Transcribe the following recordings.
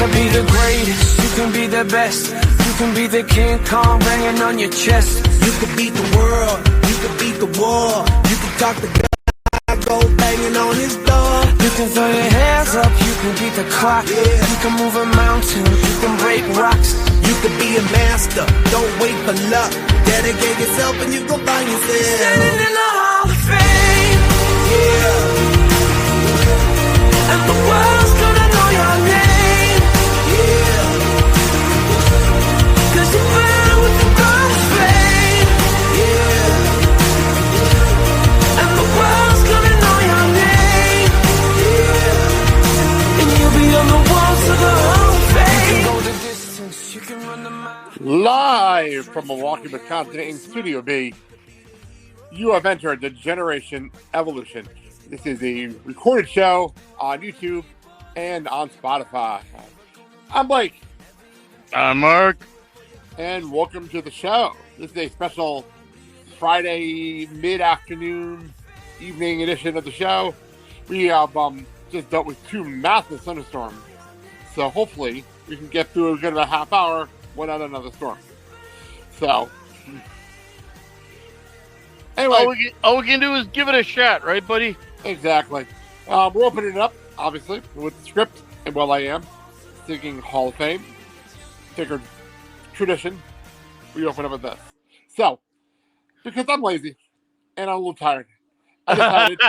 wanna be the greatest, you can be the best. You can be the King Kong banging on your chest. You can beat the world, you can beat the war. You can talk to God, go banging on his door. You can throw your hands up, you can beat the clock. You can move a mountain, you can break rocks. You can be a master, don't wait for luck. Dedicate yourself and you gon' find yourself Standing in the Hall of Fame. Yeah. And the world's gonna know your name. Yeah. 'Cause you burn with the God of Fame. Yeah. And the world's gonna know your name. Yeah. And you'll be on the walls of the Hall of Fame. You can go the distance, you can run the mile. Live from Milwaukee, Wisconsin in Studio B, you have entered the Generation Evolution. This is a recorded show on YouTube and on Spotify. I'm Blake. I'm Mark. And welcome to the show. This is a special Friday mid-afternoon, evening edition of the show. We have just dealt with two massive thunderstorms. So hopefully we can get through a good about half hour without another storm. So, anyway. All we can do is give it a shot, right, buddy? Exactly. We're opening it up, obviously, with the script and Well I Am, thinking Hall of Fame, sacred tradition. We open up with this. So, because I'm lazy and I'm a little tired, I decided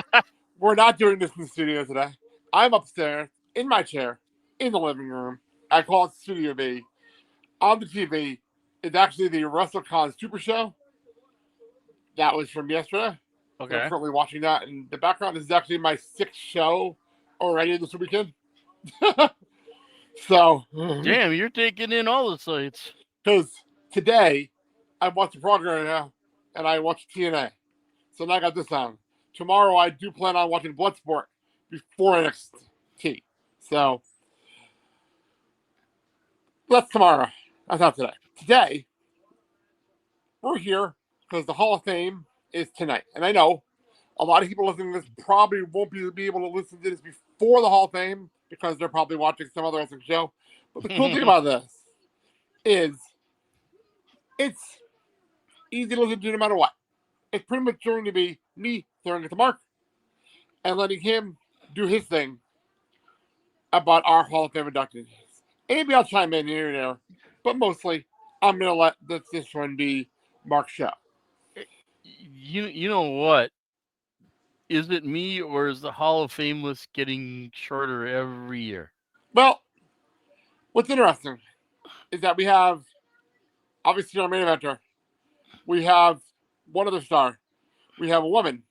we're not doing this in the studio today. I'm upstairs, in my chair, in the living room. I call it Studio B. On the TV is actually the WrestleCon Super Show. That was from yesterday. Okay. I'm currently watching that, and the background is actually my sixth show already this weekend. So, damn, you're taking in all the sites. Because today I watched the program now, and I watched TNA. So now I got this on. Tomorrow I do plan on watching Bloodsport before NXT. So that's tomorrow. That's not today. Today, we're here because the Hall of Fame is tonight. And I know a lot of people listening to this probably won't be able to listen to this before the Hall of Fame because they're probably watching some other wrestling show. But the cool thing about this is it's easy to listen to no matter what. It's pretty much going to be me throwing it to Mark and letting him do his thing about our Hall of Fame inductees. Maybe I'll chime in here and there, but mostly I'm going to let this one be Mark's show. You know what? Is it me or is the Hall of Fame list getting shorter every year? Well, what's interesting is that we have, obviously, our main eventer. We have one other star. We have a woman.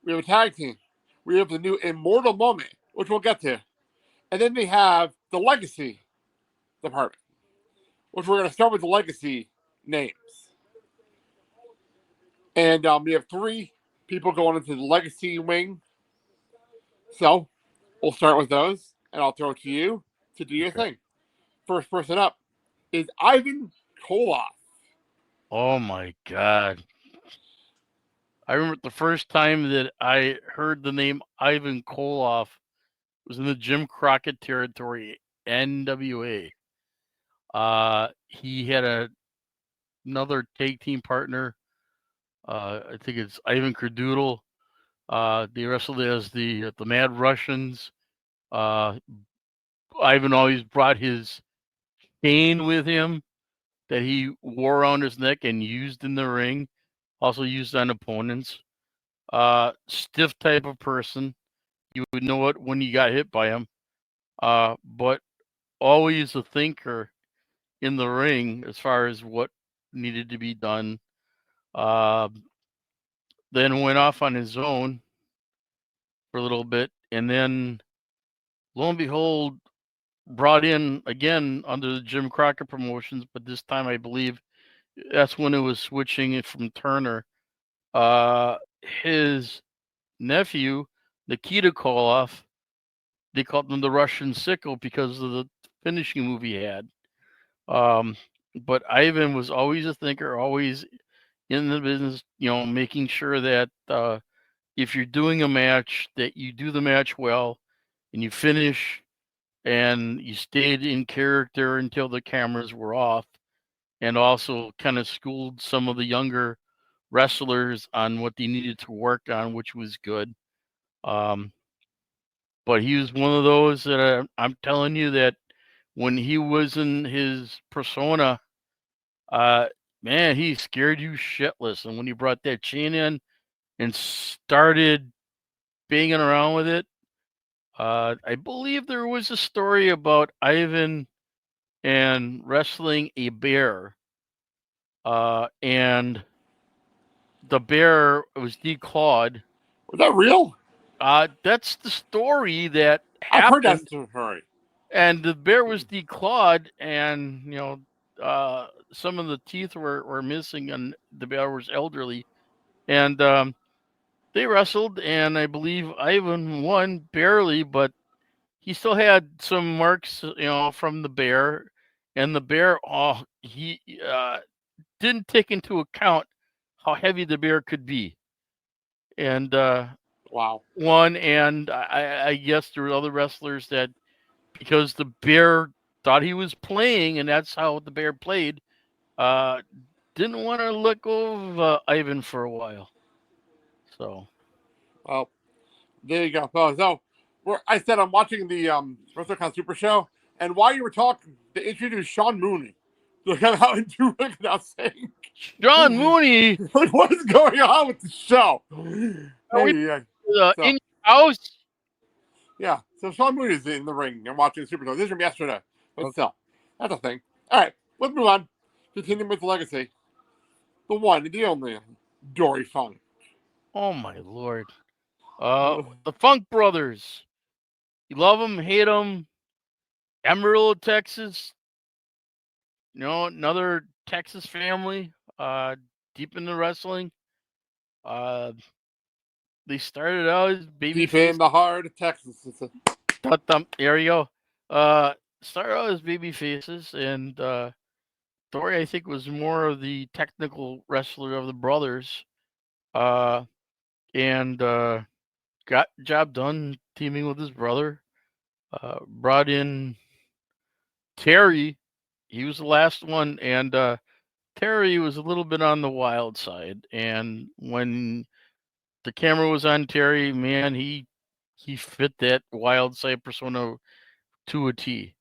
We have a tag team. We have the new Immortal Moment, which we'll get to. And then they have the Legacy department, which we're going to start with the Legacy names. And we have three people going into the Legacy wing. So we'll start with those, and I'll throw it to you to do your thing. First person up is Ivan Koloff. Oh, my God. I remember the first time that I heard the name Ivan Koloff was in the Jim Crockett territory, NWA. He had another tag team partner. I think it's Ivan Kerdoodle. They wrestled as the Mad Russians. Ivan always brought his chain with him that he wore around his neck and used in the ring. Also used on opponents. Stiff type of person. You would know it when you got hit by him. But always a thinker in the ring as far as what needed to be done. Then went off on his own for a little bit, and then lo and behold, brought in again under the Jim Crockett Promotions, but this time I believe that's when it was switching it from Turner. His nephew, Nikita Koloff, they called him the Russian Sickle because of the finishing move he had. But Ivan was always a thinker, always in the business, making sure that if you're doing a match, that you do the match well and you finish and you stayed in character until the cameras were off, and also kind of schooled some of the younger wrestlers on what they needed to work on, which was good. But he was one of those that I'm telling you that when he was in his persona, man, he scared you shitless. And when he brought that chain in and started banging around with it, I believe there was a story about Ivan and wrestling a bear, and the bear was declawed. Was that real? That's the story that I've heard that happened. story. And the bear was declawed, and some of the teeth were missing, and the bear was elderly, and they wrestled, and I believe Ivan won barely, but he still had some marks, from the bear, and the bear, he didn't take into account how heavy the bear could be, and Wow. won. And I guess there were other wrestlers that, because the bear thought he was playing, and that's how the bear played, didn't want to let go of Ivan for a while. So, Well, there you go. So I said I'm watching the WrestleCon Super Show, and while you were talking, they introduced Sean Mooney. Look at how into it now saying, Sean Mooney, like, what is going on with the show? in house. Yeah, so Sean Mooney is in the ring and watching the Super Show. This is from yesterday, but Okay. still, that's a thing. All right, let's move on. Continuing with the legacy. The one, the only, Dory Funk. Oh my lord. The Funk Brothers. You love them, hate them. Amarillo, Texas. Another Texas family. Deep into wrestling. They started out as baby Deep in the heart of Texas. There you go. Started out as baby faces, and Dory, I think, was more of the technical wrestler of the brothers. And got job done teaming with his brother. Brought in Terry. He was the last one, and Terry was a little bit on the wild side. And when the camera was on Terry, man, he fit that wild side persona to a T.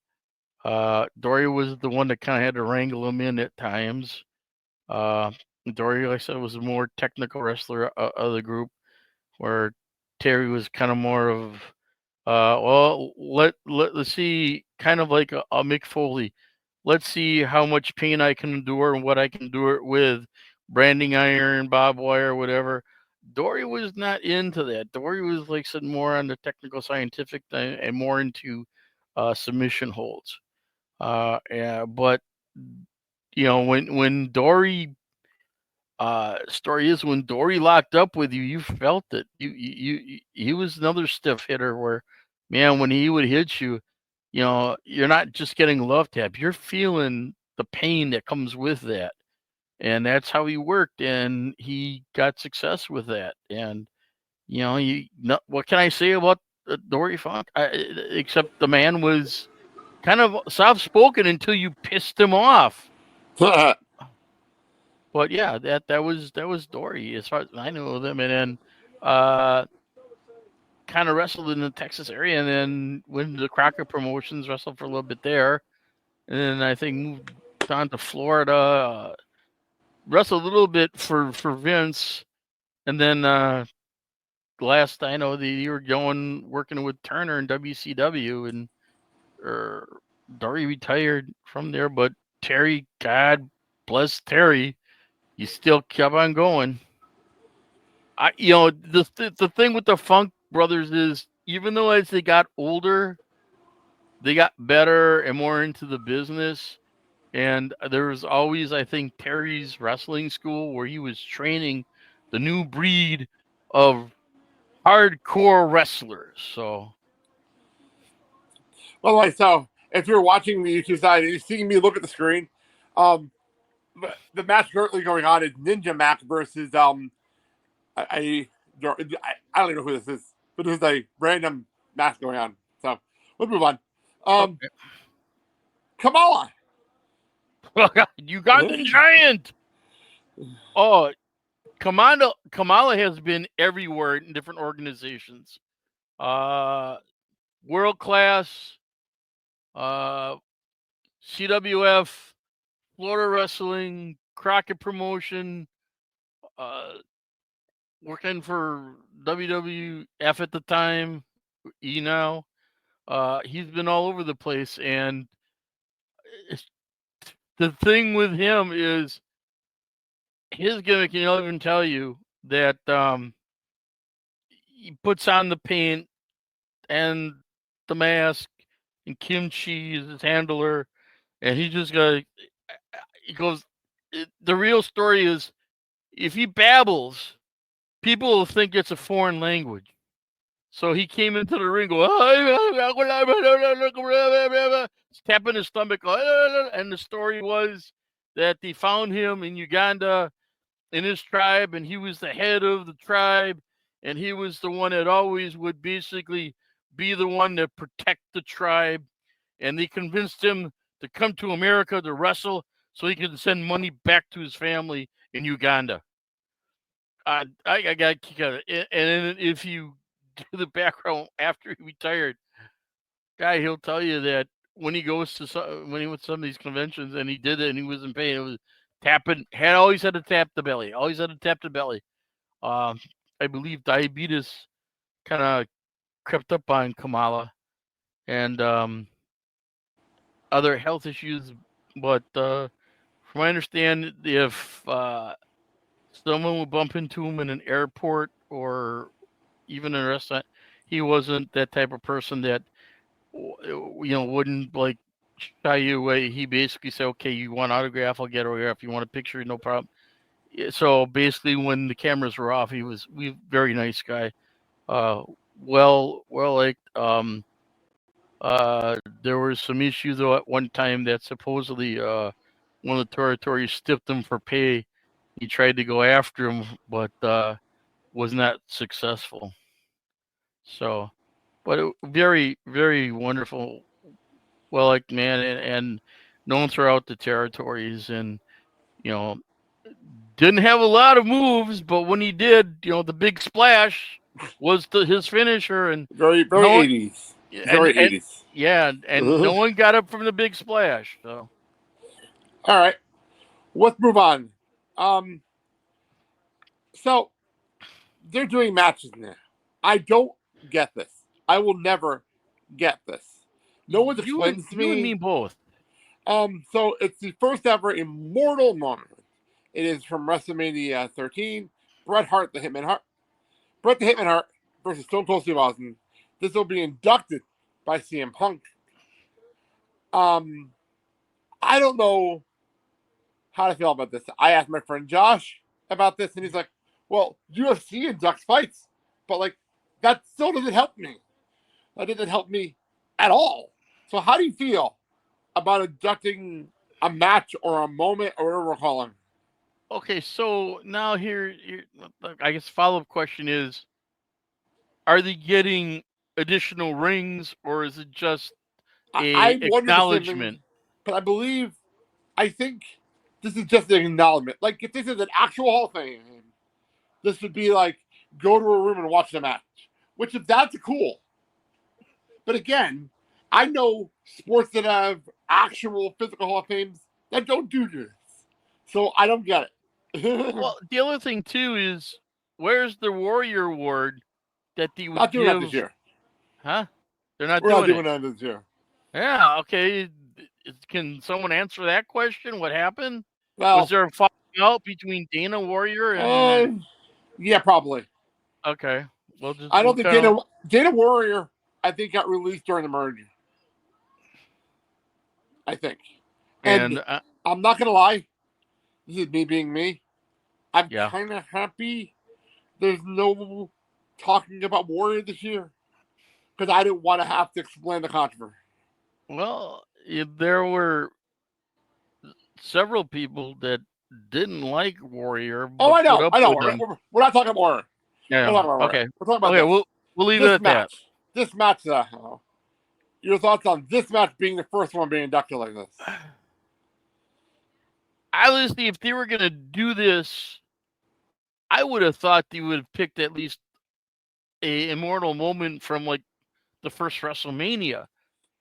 Dory was the one that kind of had to wrangle him in at times. Dory, like I said, was a more technical wrestler of the group, where Terry was kind of more of, let's see, kind of like a Mick Foley. Let's see how much pain I can endure and what I can do it with, branding iron, barbed wire, whatever. Dory was not into that. Dory was, like I said, more on the technical, scientific thing, and more into submission holds. Yeah, but when Dory, story is, when Dory locked up with you, you felt it. He was another stiff hitter where, man, when he would hit you, you're not just getting love tap, you're feeling the pain that comes with that. And that's how he worked, and he got success with that. And what can I say about Dory Funk? Except the man was kind of soft spoken until you pissed him off. But yeah, that was Dory, as far as I know of them. And then kind of wrestled in the Texas area, and then went to the Crockett Promotions, wrestled for a little bit there, and then I think moved on to Florida, wrestled a little bit for Vince, and then last I know, you were working with Turner in WCW, and Dory retired from there. But Terry, God bless Terry, he still kept on going. The thing with the Funk Brothers is, even though as they got older, they got better and more into the business. And there was always, I think, Terry's wrestling school, where he was training the new breed of hardcore wrestlers. So, Well, so if you're watching the YouTube side and you're seeing me look at the screen, the match currently going on is Ninja Mac versus I don't even know who this is, but there's a random match going on. So let's move on. Um, Kamala. Ugandan giant. Oh, Kamala has been everywhere in different organizations. World class, CWF, Florida Wrestling, Crockett Promotion, working for WWF at the time, E now. He's been all over the place, and the thing with him is his gimmick. He'll even tell you that he puts on the paint and the mask, and Kimchi is his handler, and he just got. He goes. The real story is if he babbles, people will think it's a foreign language. So he came into the ring, tapping his stomach, and the story was that they found him in Uganda in his tribe, and he was the head of the tribe, and he was the one that always would basically be the one to protect the tribe, and they convinced him to come to America to wrestle so he could send money back to his family in Uganda. I got a kick out of it. And then if you do the background after he retired, guy, he'll tell you that when he goes to when he went to some of these conventions and he did it and he was in pain, it was tapping. Always had to tap the belly. Always had to tap the belly. I believe diabetes kind of crept up on Kamala and other health issues. But from what I understand, if someone would bump into him in an airport or even in a restaurant, he wasn't that type of person that wouldn't like shy you away. He basically said, "Okay, you want an autograph? I'll get an autograph. You want a picture? No problem." So basically, when the cameras were off, he was very nice guy. Well liked. There was some issue though at one time that supposedly one of the territories stiffed him for pay. He tried to go after him, but was not successful. So, but very, very wonderful, well liked man, and known throughout the territories, and didn't have a lot of moves, but when he did, the big splash was his finisher, and very 80s. Very 80s. Yeah, and no one got up from the big splash. So, all right, let's move on. So they're doing matches now. I don't get this. I will never get this. No one explains to me. You and me both. So it's the first ever immortal moment. It is from WrestleMania 13. Bret the Hitman Hart versus Stone Cold Steve Austin. This will be inducted by CM Punk. I don't know how to feel about this. I asked my friend Josh about this, and he's like, "Well, UFC inducts fights, but like that still doesn't help me. That didn't help me at all." So, how do you feel about inducting a match or a moment or whatever we're calling? Okay, so now here, I guess follow-up question is, are they getting additional rings, or is it just I acknowledgement? But I think this is just an acknowledgement. Like, if this is an actual Hall of Fame, this would be like, go to a room and watch the match. Which, if that's cool. But again, I know sports that have actual physical Hall of Fames that don't do this. So I don't get it. Well, the other thing, too, is where's the Warrior Award that they would not doing that this year. Huh? They're not We're doing not doing that this year. Yeah, okay. Can someone answer that question? What happened? Well, was there a falling out between Dana Warrior and... yeah, probably. Okay. Well, I don't think Dana Warrior, I think, got released during the merger. I think. And I'm not going to lie. This is me being me. I'm kind of happy there's no talking about Warrior this year. Because I didn't want to have to explain the controversy. Well, there were several people that didn't like Warrior. Oh, I know. We're not talking about Warrior. Yeah. We're talking about okay. We're talking about we'll leave it at that. This match, your thoughts on this match being the first one being inducted like this? Honestly, if they were going to do this, I would have thought they would have picked at least a immortal moment from like the first WrestleMania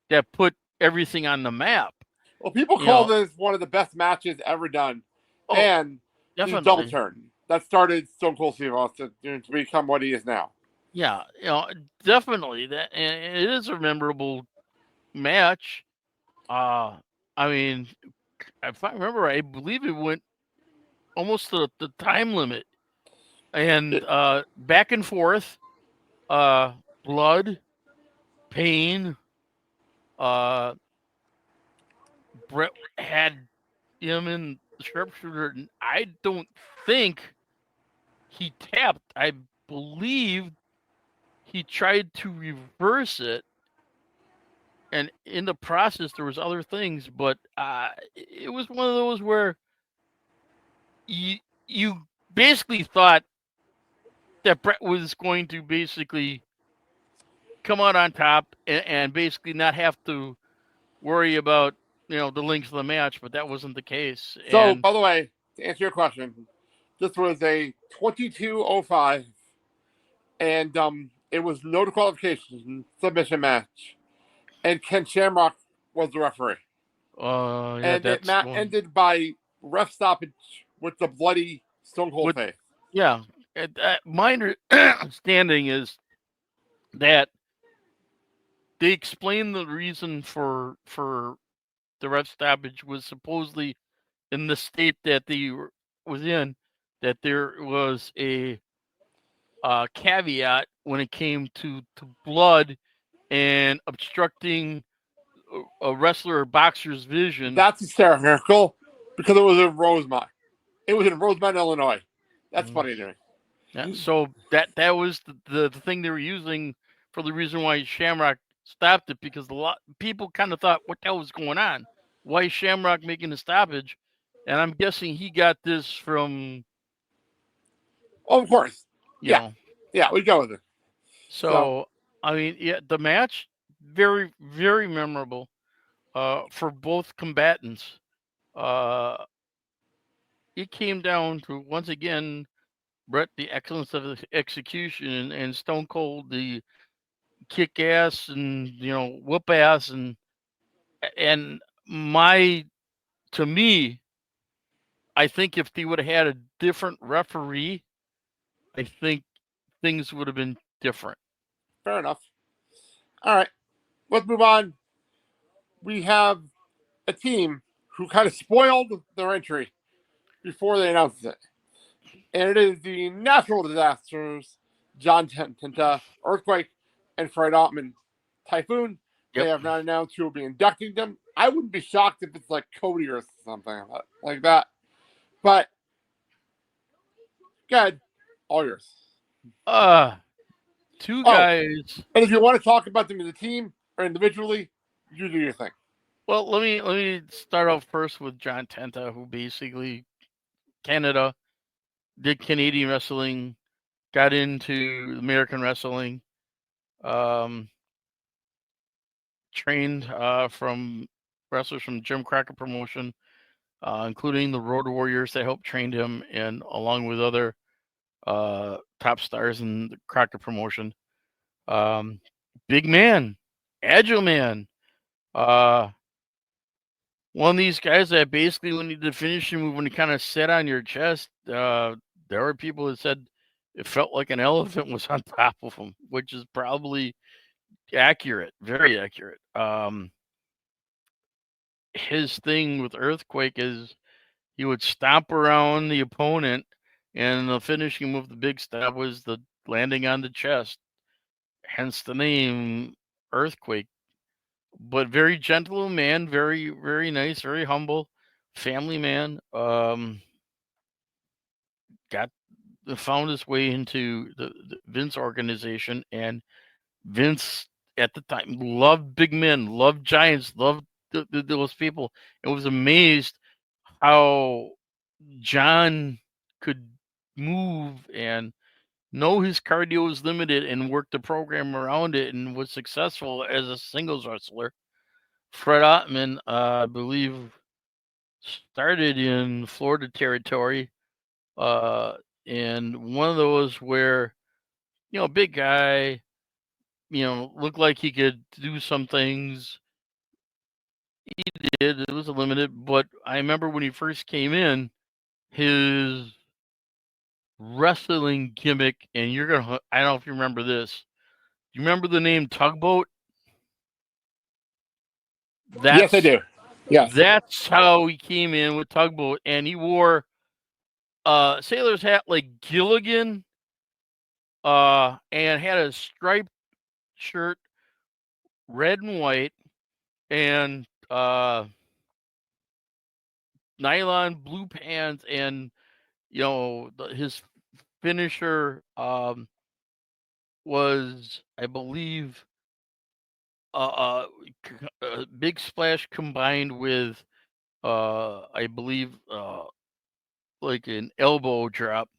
that put everything on the map. Well, people call this one of the best matches ever done. Oh, and definitely. his double turn that started Stone Cold Steve Austin to become what he is now. Yeah, definitely. That, and it is a memorable match. I mean, if I remember, I believe it went almost to the time limit, and back and forth, blood, pain. Brett had him in the sharpshooter, and I don't think he tapped. I believe he tried to reverse it, and in the process there was other things, but it was one of those where you basically thought that Brett was going to basically come out on top and basically not have to worry about the length of the match, but that wasn't the case. So, by the way, to answer your question, this was a 22:05, and it was no disqualification submission match, and Ken Shamrock was the referee. Yeah, and the match ended by ref stoppage with the bloody Stone Cold face. Yeah, my understanding is that they explained the reason for the ref stoppage was supposedly in the state that they was in, that there was a caveat when it came to blood and obstructing a wrestler or boxer's vision. That's hysterical because it was in Rosemont. It was in Rosemont, Illinois. That's funny to me. Yeah, so that was the thing they were using for the reason why Shamrock stopped it, because a lot people kind of thought, what the hell was going on? Why is Shamrock making a stoppage? And I'm guessing he got this from. Oh, of course. Yeah, we go with it. So I mean, yeah, the match very, very memorable for both combatants. It came down to, once again, Brett, the excellence of the execution, and Stone Cold, the kick ass and whoop ass, and to me, I think if they would have had a different referee, I think things would have been different. Fair enough. All right, let's move on. We have a team who kind of spoiled their entry before they announced it. And it is the natural disasters, John Tenta, Earthquake, and Fred Ottman, Typhoon. Yep. They have not announced who will be inducting them. I wouldn't be shocked if it's like Cody or something like that. But, good. All yours. Two guys. And if you want to talk about them as a team or individually, you do your thing. Well, let me start off first with John Tenta, who basically Canada, did Canadian wrestling, got into American wrestling, trained from wrestlers from Jim Crockett promotion, including the Road Warriors that helped train him, and along with other top stars in the Crockett promotion. Big man, agile man. One of these guys that basically, when you did the finishing move, when you kind of sat on your chest, there were people that said it felt like an elephant was on top of him, which is probably accurate, very accurate. His thing with Earthquake is he would stomp around the opponent, and the finishing move, the big stab, was the landing on the chest, hence the name Earthquake. But very gentle man, very, very nice, very humble, family man. Found his way into the Vince organization, and Vince at the time loved big men, loved giants, loved those people, and was amazed how John could move and know his cardio is limited and work the program around it and was successful as a singles wrestler. Fred Ottman, I believe, started in Florida territory, and one of those where, big guy, looked like he could do some things. He did. It was a limited, but I remember when he first came in, his wrestling gimmick, and I don't know if you remember this. Do you remember the name Tugboat? Yes, I do. Yes. That's how he came in with Tugboat, and he wore sailor's hat like Gilligan, and had a striped shirt, red and white, and nylon blue pants, and his finisher was, I believe, a big splash combined with, I believe, like an elbow drop.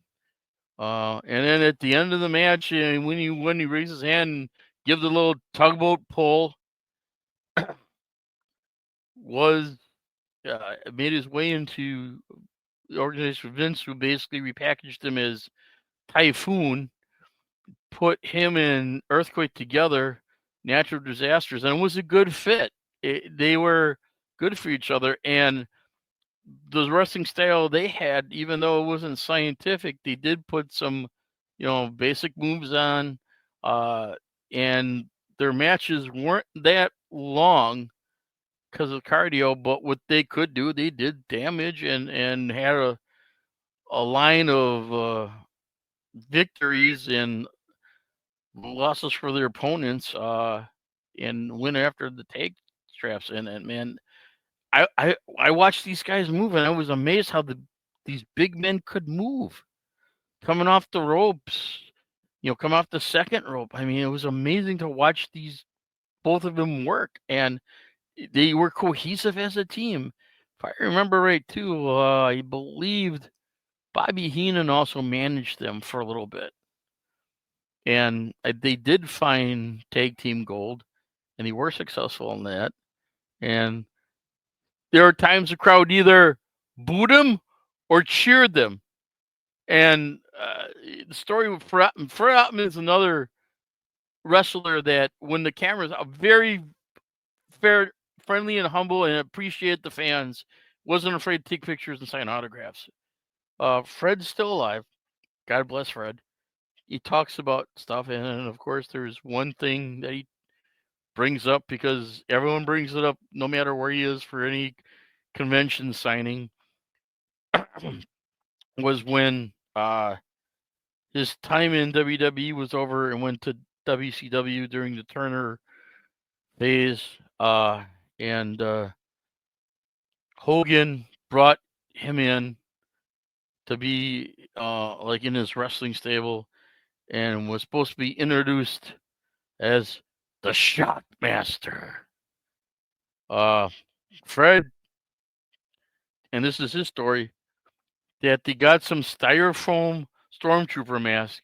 And then at the end of the match, and when he raises his hand and gives a little tugboat pull, was made his way into the organization of Vince, who basically repackaged him as Typhoon, put him and Earthquake together, natural disasters, and it was a good fit. They were good for each other, and the wrestling style they had, even though it wasn't scientific, they did put some, basic moves on, and their matches weren't that long because of cardio, but what they could do, they did damage and had a line of victories and losses for their opponents, and win after the tag straps. And man, I watched these guys move, and I was amazed how these big men could move, coming off the ropes, come off the second rope. I mean, it was amazing to watch both of them work, and they were cohesive as a team. If I remember right, too, I believed Bobby Heenan also managed them for a little bit, and they did find tag team gold, and they were successful in that. And there are times the crowd either booed them or cheered them. And the story with Fred Ottman is another wrestler that, when the camera's very fair, friendly, and humble, and appreciate the fans, wasn't afraid to take pictures and sign autographs. Fred's still alive. God bless Fred. He talks about stuff, and of course, there's one thing that he brings up, because everyone brings it up no matter where he is for any convention signing, was when his time in WWE was over and went to WCW during the Turner phase, and Hogan brought him in to be like in his wrestling stable, and was supposed to be introduced as the Shockmaster. Fred, and this is his story, that they got some styrofoam stormtrooper mask,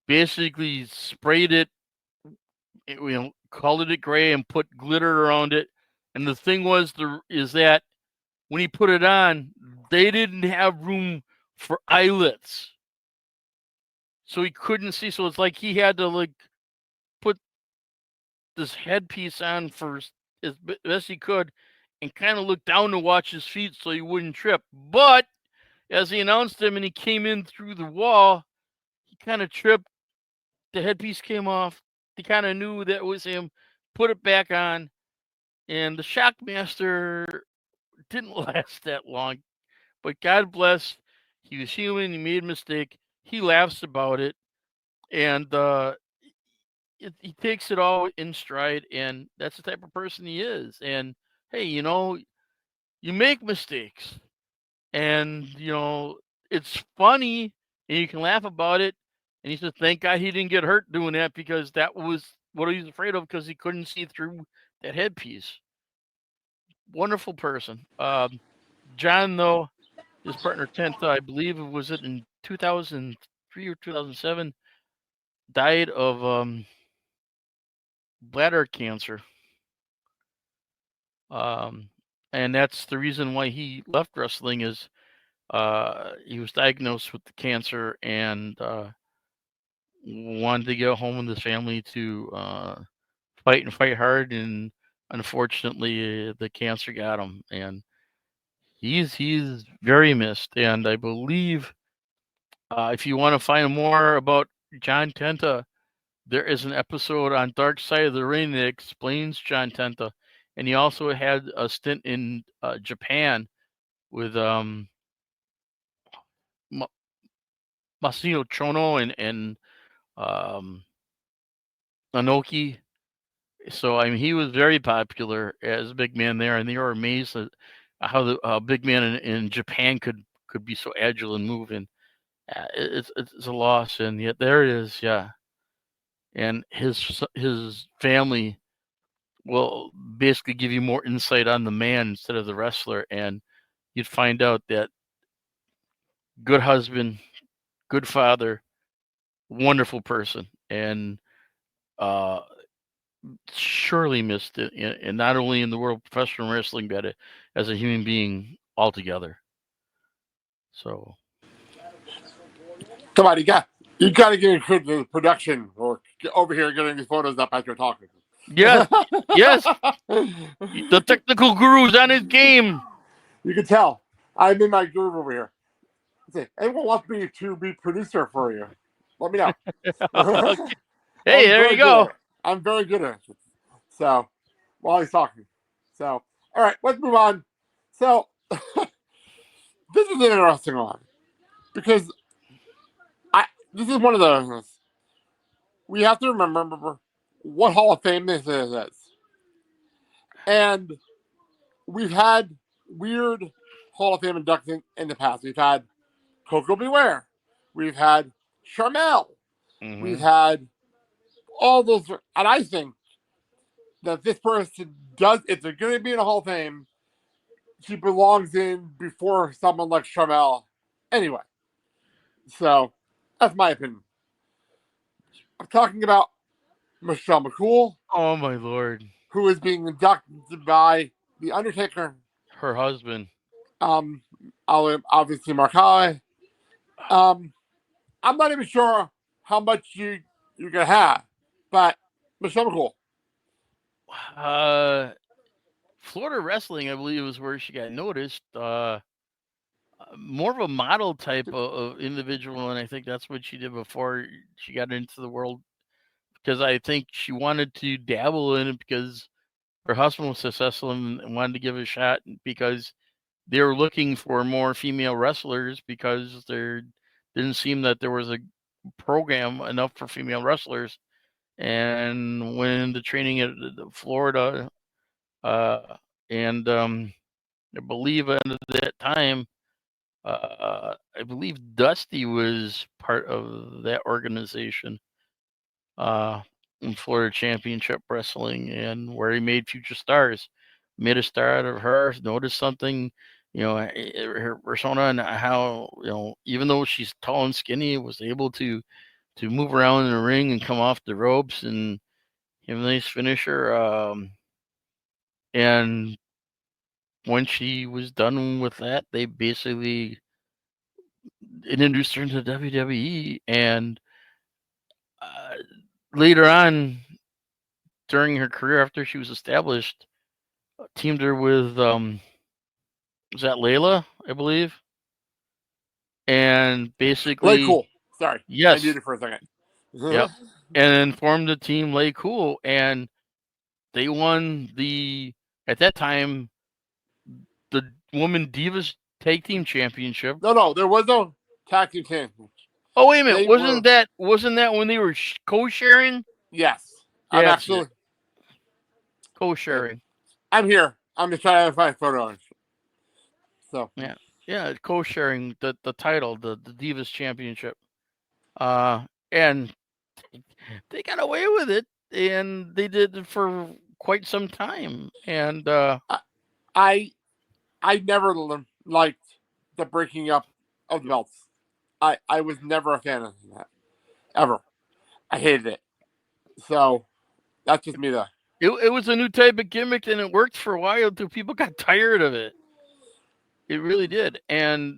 basically sprayed it, colored it gray, and put glitter around it. And the thing is that when he put it on, they didn't have room for eyelets, so he couldn't see. So it's like he had to put this headpiece on for as best he could, and kind of look down to watch his feet so he wouldn't trip. But as he announced him and he came in through the wall, he kind of tripped. The headpiece came off. He kind of knew that was him, put it back on, and the Shockmaster didn't last that long. But God bless, he was human. He made a mistake. He laughs about it, and he takes it all in stride. And that's the type of person he is. And hey, you make mistakes, and it's funny, and you can laugh about it. And he said, thank God he didn't get hurt doing that, because that was what he was afraid of, because he couldn't see through that headpiece. Wonderful person. John, though, his partner Tenth, I believe it was in 2003 2003 or 2007, died of bladder cancer. And that's the reason why he left wrestling is he was diagnosed with the cancer and wanted to get home with his family to fight hard, and unfortunately the cancer got him, and he's very missed. And I believe if you want to find more about John Tenta, there is an episode on Dark Side of the Ring that explains John Tenta, and he also had a stint in Japan with Masino Chono and Anoki. So I mean, he was very popular as a big man there, and they were amazed at how the big man in Japan could be so agile and move. And it's a loss, and yet there it is, yeah. And his family will basically give you more insight on the man instead of the wrestler, and you'd find out that good husband, good father, wonderful person, and surely missed it, and not only in the world of professional wrestling, but as a human being altogether. So, Come on, you got to get into the production or get over here getting these photos up as you're talking. yes, the technical guru's on his game. You can tell I'm in my groove over here. Say, anyone wants me to be producer for you? Let me know. Hey, there you go. I'm very good at it. So, while he's talking. So, all right, let's move on. So, this is an interesting one because this is one of those. We have to remember what Hall of Fame this is. And we've had weird Hall of Fame inductions in the past. We've had Coco Beware. We've had Charmel. Mm-hmm. We've had all those. And I think that this person does, if they're going to be in a Hall of Fame, she belongs in before someone like Charmel. Anyway. So, that's my opinion. I'm talking about Michelle McCool. Oh, my Lord. Who is being inducted by The Undertaker. Her husband. Obviously Mark Holly. I'm not even sure how much you're going to have, but Michelle McCool. Florida Wrestling, I believe, was where she got noticed. More of a model type of individual, and I think that's what she did before she got into the world, because I think she wanted to dabble in it because her husband was successful and wanted to give it a shot, because they were looking for more female wrestlers because there didn't seem that there was a program enough for female wrestlers. And went into training at Florida, and I believe at that time, I believe Dusty was part of that organization in Florida Championship Wrestling, and where he made future stars. Made a star out of her, noticed something, her persona, and how, even though she's tall and skinny, was able to move around in the ring and come off the ropes and have a nice finisher. And when she was done with that, they basically introduced her into WWE, and later on, during her career after she was established, teamed her with was that Layla, I believe, and basically Lay Cool. Sorry, yes, I did it for a second. Yep, and then formed the team Lay Cool, and they won at that time the Woman Divas Tag Team Championship. No, there was no tag team championship. Oh, wait a minute! Wasn't that when they were co-sharing? Yes, yeah, I'm actually co-sharing. I'm here. I'm just trying to find photos. So yeah, co-sharing the title, the Divas Championship, and they got away with it, and they did it for quite some time. And I never liked the breaking up of the belts. I was never a fan of that ever. I hated it. So that's just me though. It was a new type of gimmick, and it worked for a while until people got tired of it. It really did. And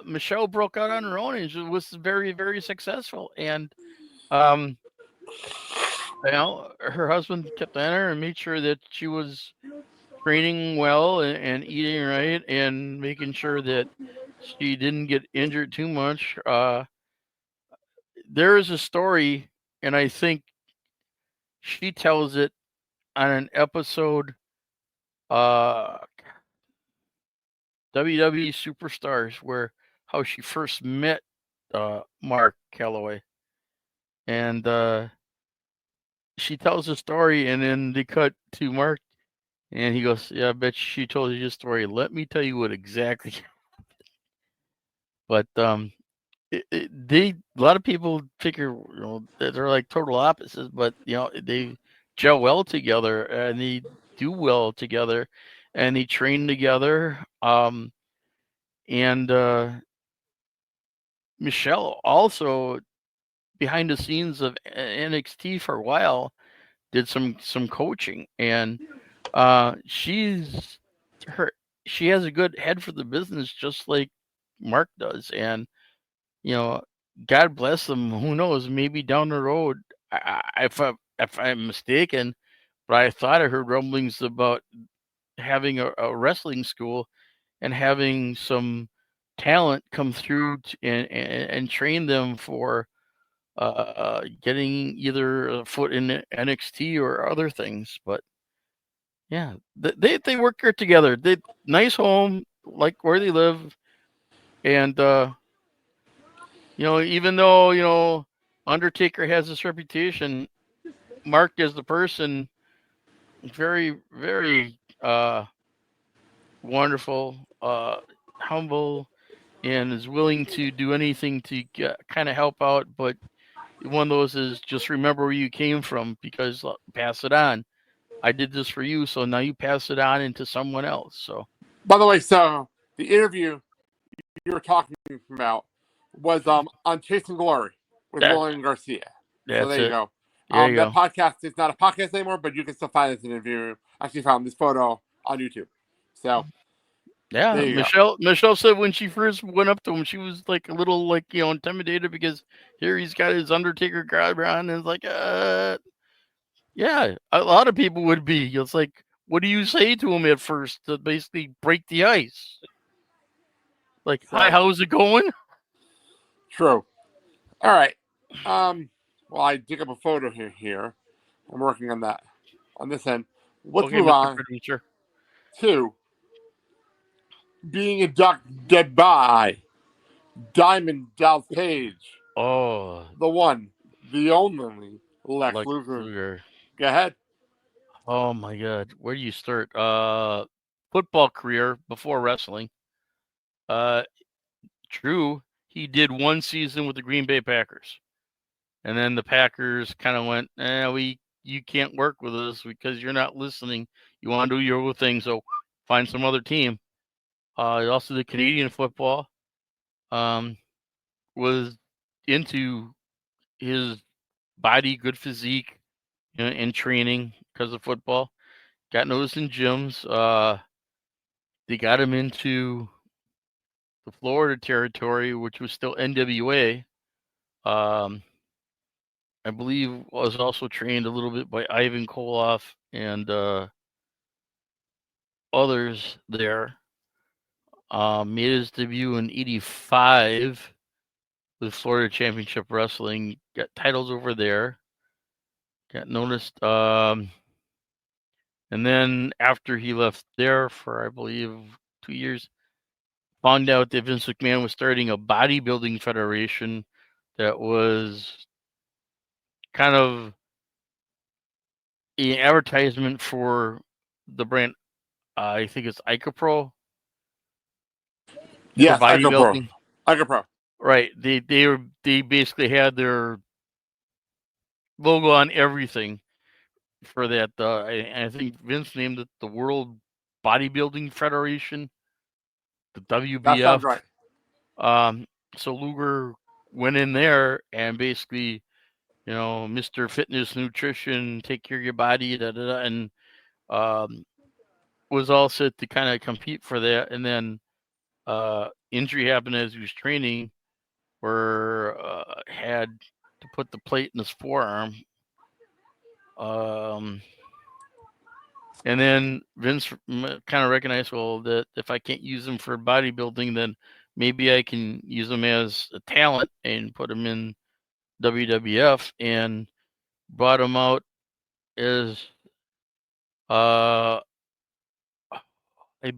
Michelle broke out on her own, and she was very, very successful. And you know, her husband kept on her and made sure that she was training well and eating right and making sure that she didn't get injured too much. There is a story, and I think she tells it on an episode, WWE Superstars, where how she first met Mark Calloway, and she tells the story, and then they cut to Mark, and he goes, "Yeah, I bet she told you this story. Let me tell you what exactly." But they a lot of people figure, you know, that they're like total opposites, but you know they gel well together and they do well together, and they train together. And Michelle also behind the scenes of NXT for a while did some coaching, and she's her she has a good head for the business just like Mark does. And you know, God bless them. Who knows? Maybe down the road, if I'm mistaken, but I thought I heard rumblings about having a wrestling school and having some talent come through and train them for getting either a foot in NXT or other things. But yeah, they work here together. They nice home, like where they live, and you know, even though you know Undertaker has this reputation, Mark as the person, very very wonderful, humble, and is willing to do anything to kind of help out. But one of those is just remember where you came from, because pass it on. I did this for you, so now you pass it on into someone else. So, By the way, so the interview you were talking about was on Chasing Glory with that William Garcia. So that's there you it. go. There you That go. podcast is not a podcast anymore, but you can still find this interview. I actually found this photo on YouTube. So Yeah, there you go. Michelle said when she first went up to him, she was like a little like you know intimidated because here he's got his Undertaker garb on, and it's like, yeah, a lot of people would be. It's like, what do you say to him at first to basically break the ice? Like, hi, So how's it going? true. All right. Well, I dig up a photo here. I'm working on that on this end. Let's Okay, move Mr. on Producer. to being inducted by Diamond Dallas Page, Oh, the one, the only Lex Lex Luger. Luger. Go ahead. Oh my God, where do you start? Football career before wrestling. Uh, True, he did one season with the Green Bay Packers. And then the Packers kind of went, you can't work with us because you're not listening. You want to do your own thing, so find some other team. He also did Canadian football. Was into his body, good physique, you know, and training because of football. Got noticed in gyms. They got him into the Florida territory, which was still NWA. I believe was also trained a little bit by Ivan Koloff and others there. Made his debut in '85 with Florida Championship Wrestling. Got titles over there. Got noticed. And then after he left there for, I believe, 2 years, found out that Vince McMahon was starting a bodybuilding federation that was kind of an advertisement for the brand. I think it's ICAPRO for Yes, IcoPro. bodybuilding. IcoPro. Right. They basically had their logo on everything for that. I think Vince named it the World Bodybuilding Federation, the That sounds WBF. right. So Luger went in there and basically, Mr. Fitness, Nutrition, take care of your body, and was all set to kind of compete for that. And then injury happened as he was training, where had to put the plate in his forearm. And then Vince kind of recognized, well, that if I can't use him for bodybuilding, then maybe I can use him as a talent and put him in WWF, and brought him out as, I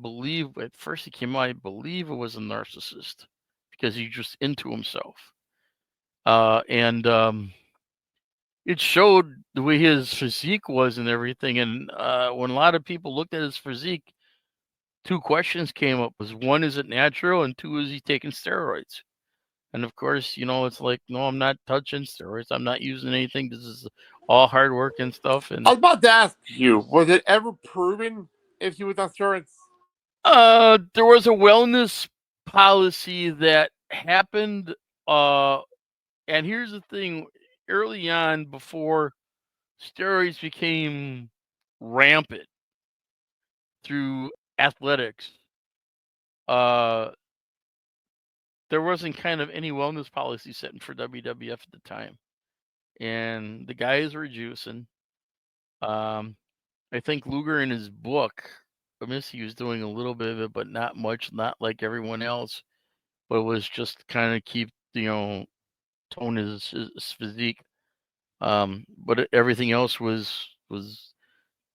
believe at first he came out, I believe it was a narcissist, because he's just into himself. And it showed the way his physique was and everything. And when a lot of people looked at his physique, two questions came up: was one, is it natural? And two, is he taking steroids? And of course, it's like, no, I'm not touching steroids. I'm not using anything. This is all hard work and stuff. And I was about to ask you, was it ever proven if he was on steroids? there was a wellness policy that happened. And here's the thing: early on, before steroids became rampant through athletics, there wasn't kind of any wellness policy set for WWF at the time, and the guys were juicing. I think Luger in his book, he was doing a little bit of it, but not much, not like everyone else, but it was just kind of keep, tone his physique. But everything else was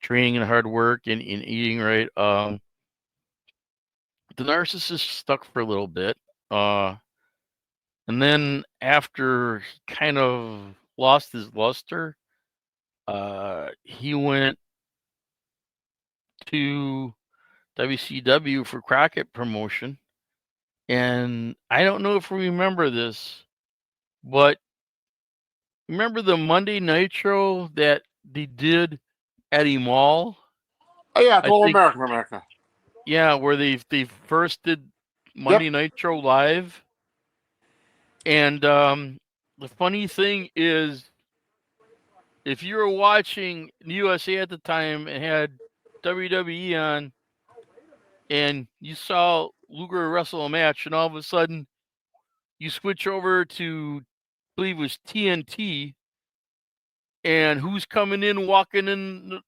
training and hard work and eating right. The narcissist stuck for a little bit. And then after he kind of lost his luster, he went to WCW for Crockett promotion. And I don't know if we remember this, but remember the Monday Nitro that they did at Mall? Oh yeah, it's All America. Yeah, where they first did Monday Nitro live. And the funny thing is, if you were watching USA at the time and had WWE on, and you saw Luger wrestle a match, and all of a sudden you switch over to, I believe it was TNT, and who's coming in, walking in,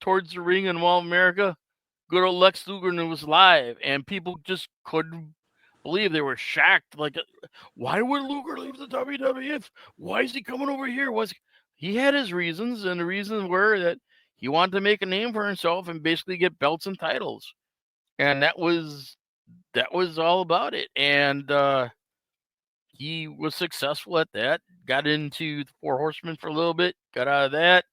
towards the ring in All America? Good old Lex Luger, and it was live, and people just couldn't believe. They were shocked. Like, why would Luger leave the WWF? Why is he coming over here? He had his reasons, and the reasons were that he wanted to make a name for himself and basically get belts and titles, and that was all about it. And he was successful at that. Got into the Four Horsemen for a little bit. Got out of that.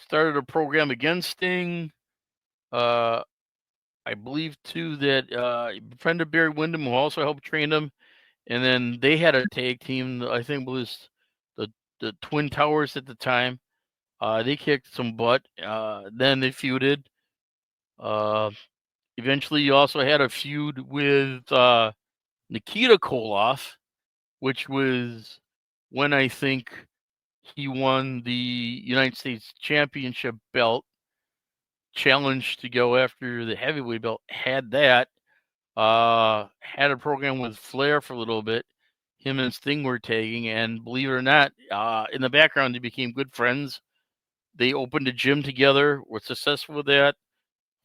Started a program against Sting. I believe too that a friend of Barry Windham, who also helped train him, and then they had a tag team. I think it was the Twin Towers at the time. They kicked some butt. Then they feuded. Eventually, you also had a feud with Nikita Koloff, which was when I think he won the United States Championship belt. Challenged to go after the heavyweight belt. Had that. Had a program with Flair for a little bit. Him and Sting were tagging, and believe it or not, in the background they became good friends. They opened a gym together, were successful with that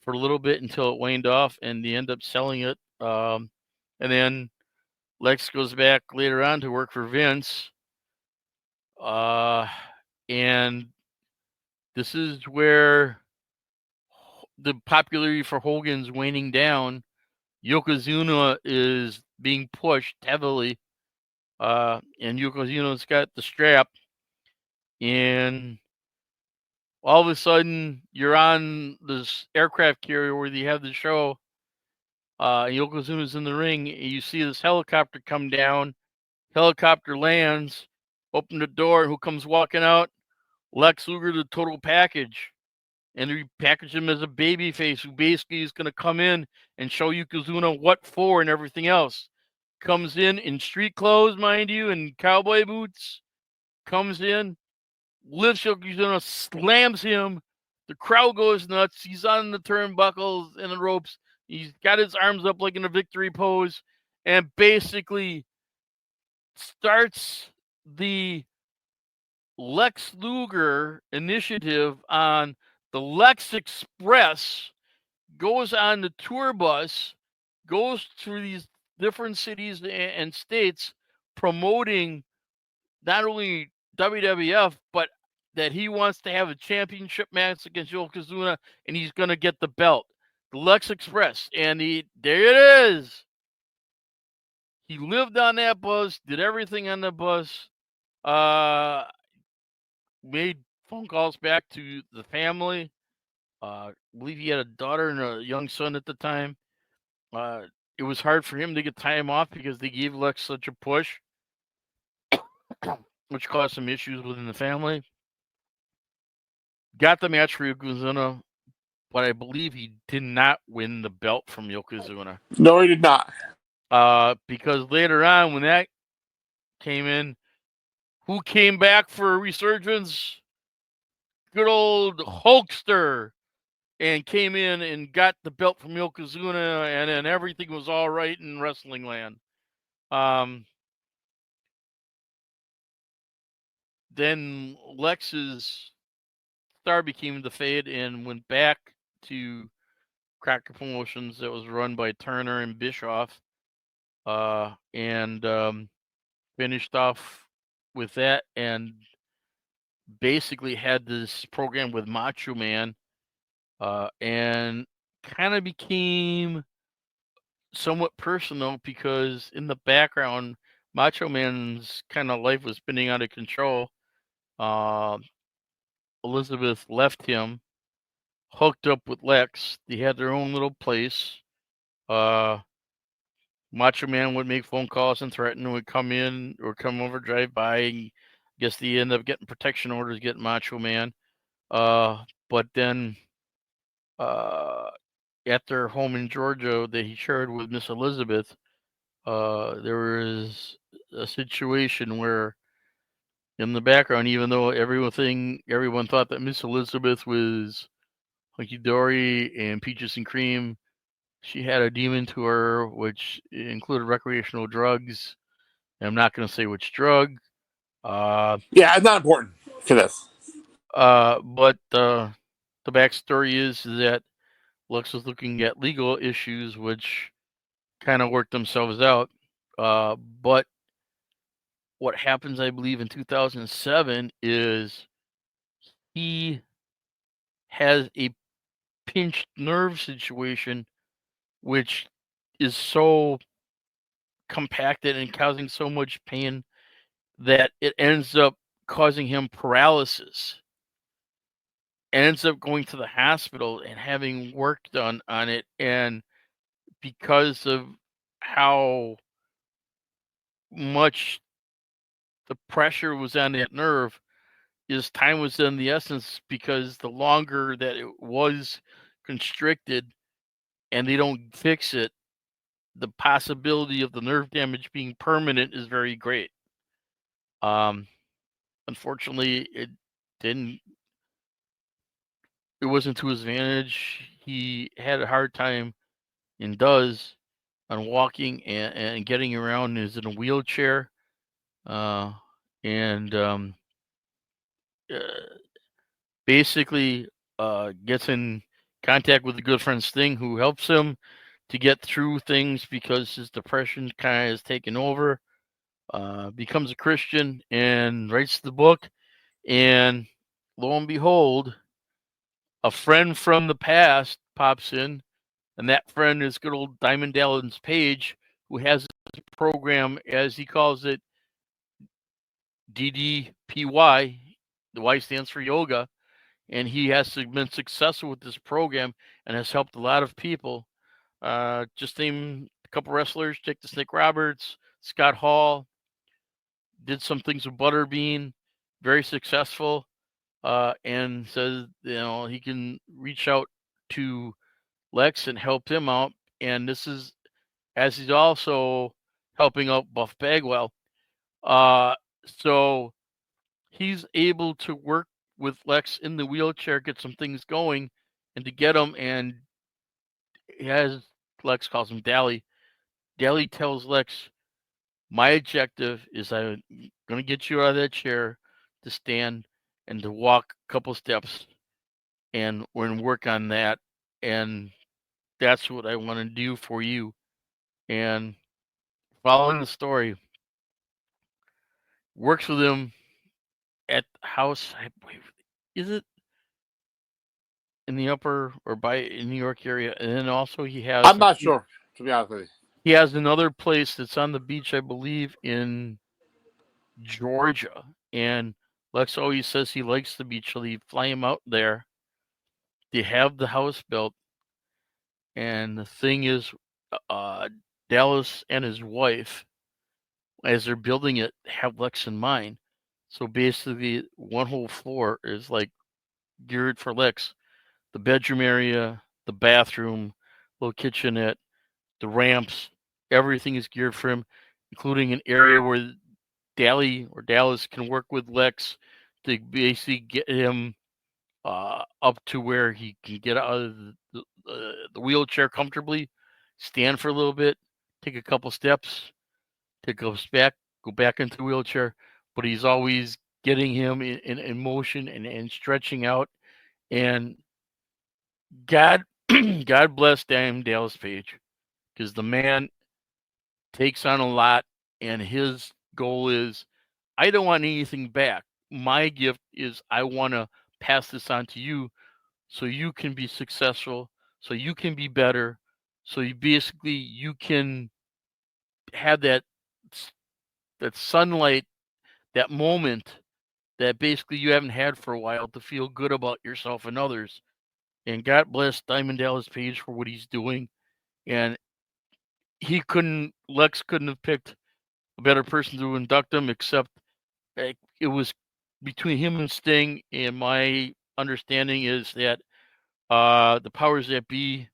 for a little bit until it waned off, and they end up selling it. And then Lex goes back later on to work for Vince. And this is where the popularity for Hogan's waning down. Yokozuna is being pushed heavily, and Yokozuna's got the strap, and all of a sudden you're on this aircraft carrier where you have the show. Yokozuna's in the ring, and you see this helicopter come down. Helicopter lands, open the door, and who comes walking out? Lex Luger, the total package. And they package him as a babyface who basically is going to come in and show Yokozuna what for and everything else. comes in street clothes, mind you, and cowboy boots. Comes in, lifts Yokozuna, slams him. The crowd goes nuts. He's on the turnbuckles and the ropes. He's got his arms up like in a victory pose, and basically starts the Lex Luger initiative on the Lex Express, goes on the tour bus, goes through these different cities and states promoting not only WWF, but that he wants to have a championship match against Yokozuna, and he's going to get the belt. The Lex Express. And there it is. He lived on that bus, did everything on the bus, made phone calls back to the family. I believe he had a daughter and a young son at the time. It was hard for him to get time off because they gave Lex such a push, which caused some issues within the family. Got the match for Yokozuna, but I believe he did not win the belt from Yokozuna. No, he did not. Because later on, when that came in, who came back for a resurgence? Good old Hulkster, and came in and got the belt from Yokozuna, and then everything was all right in wrestling land. Then Lex's star became the Fade and went back to Cracker Promotions that was run by Turner and Bischoff, and finished off with that, and basically had this program with Macho Man, and kind of became somewhat personal because in the background, Macho Man's kind of life was spinning out of control. Elizabeth left him, hooked up with Lex. They had their own little place. Macho Man would make phone calls and threaten, would come in or come over, drive by. And I guess they end up getting protection orders, getting Macho Man. But then at their home in Georgia that he shared with Miss Elizabeth, there was a situation where in the background, even though everyone thought that Miss Elizabeth was hunky dory and peaches and cream, she had a demon to her, which included recreational drugs. I'm not going to say which drug. Yeah, it's not important for this. But the backstory is that Lex was looking at legal issues, which kind of worked themselves out. But what happens, I believe, in 2007 is he has a pinched nerve situation, which is so compacted and causing so much pain that it ends up causing him paralysis. Ends up going to the hospital and having work done on it. And because of how much the pressure was on that nerve, his time was in the essence, because the longer that it was constricted and they don't fix it, the possibility of the nerve damage being permanent is very great. Unfortunately, it wasn't to his advantage. He had a hard time, and does, on walking and getting around. Is in a wheelchair, and basically gets in contact with a good friend, Sting, who helps him to get through things because his depression kind of has taken over. Becomes a Christian and writes the book, and lo and behold, a friend from the past pops in, and that friend is good old Diamond Dallas Page, who has a program, as he calls it, DDPY. The Y stands for yoga, and he has been successful with this program and has helped a lot of people. Just name a couple wrestlers: Jake the Snake Roberts, Scott Hall. Did some things with Butterbean, very successful, and says he can reach out to Lex and help him out. And this is, as he's also helping out Buff Bagwell. So he's able to work with Lex in the wheelchair, get some things going, and to get him. And he has Lex calls him Dally. Dally tells Lex, "My objective is I'm going to get you out of that chair to stand and to walk a couple steps, and we're going to work on that. And that's what I want to do for you." And following the story, works with him at the house. Is it in the upper or by New York area? And then also I'm not sure, to be honest with you. He has another place that's on the beach, I believe, in Georgia. And Lex always says he likes the beach, so they fly him out there. They have the house built, and the thing is, Dallas and his wife, as they're building it, have Lex in mind. So basically, one whole floor is like geared for Lex. The bedroom area, the bathroom, little kitchenette, the ramps, everything is geared for him, including an area where Dallas can work with Lex to basically get him up to where he can get out of the wheelchair comfortably, stand for a little bit, take a couple steps, go back into the wheelchair. But he's always getting him in motion and stretching out. And God, God bless damn Dallas Page, because the man takes on a lot, and his goal is, I don't want anything back. My gift is I want to pass this on to you so you can be successful, so you can be better, so you can have that sunlight, that moment that basically you haven't had for a while, to feel good about yourself and others. And God bless Diamond Dallas Page for what he's doing. And Lex couldn't have picked a better person to induct him, except it was between him and Sting. And my understanding is that the powers that be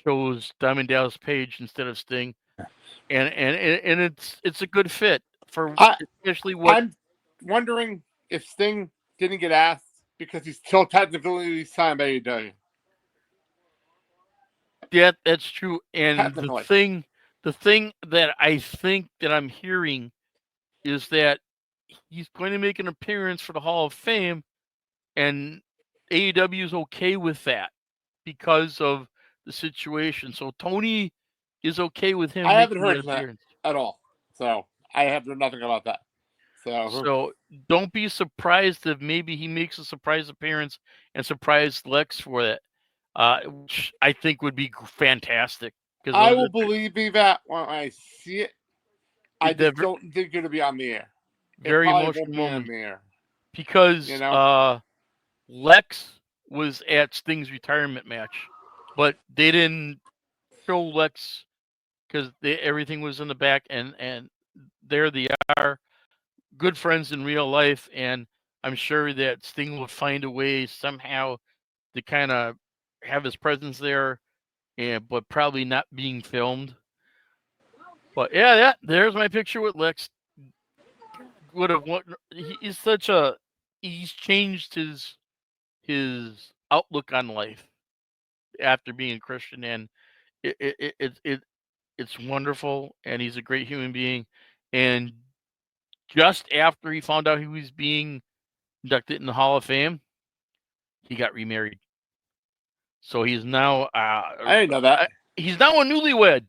chose Diamond Dallas Page instead of Sting, and it's a good fit for especially what I'm wondering if Sting didn't get asked because he's still technically signed by AEW. that's true. And the thing that I think that I'm hearing is that he's going to make an appearance for the Hall of Fame, and AEW is okay with that because of the situation. So Tony is okay with him. I haven't heard that at all, so I have nothing about that. So don't be surprised if maybe he makes a surprise appearance and surprise Lex for that, which I think would be fantastic. I will believe that when I see it. I just don't think it'll be on the air. Very emotional moment. Because Lex was at Sting's retirement match, but they didn't show Lex because everything was in the back, and there they are, good friends in real life, and I'm sure that Sting will find a way somehow to kind of have his presence there, but probably not being filmed. But yeah, there's my picture with Lex. He's changed his outlook on life after being a Christian, and it's wonderful, and he's a great human being. And just after he found out he was being inducted in the Hall of Fame, he got remarried. So he's now I didn't know that. He's now a newlywed.